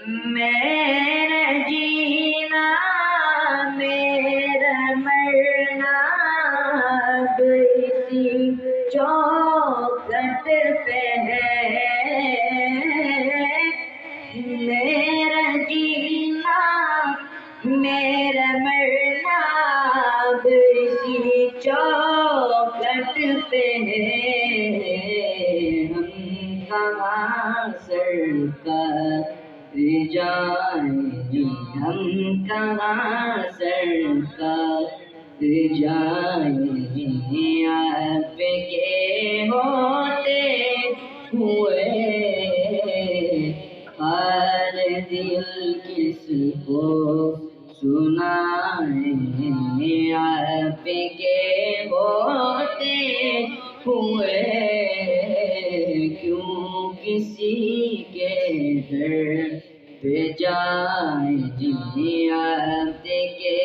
میرا جینا میرا مرنا اب اسی چوکھٹ پہ ہے، میرا جینا میرا مرنا اب اسی چوکھٹ پہ ہے، ہم کہاں سرکار جائیں، ہم کہاں سرکار جائیں، آپ کے ہوتے ہوئے حال دل کس کو سنائیں، آپ کے ہوتے ہوئے کیوں کسی کے در پہ جائیں، آپ کے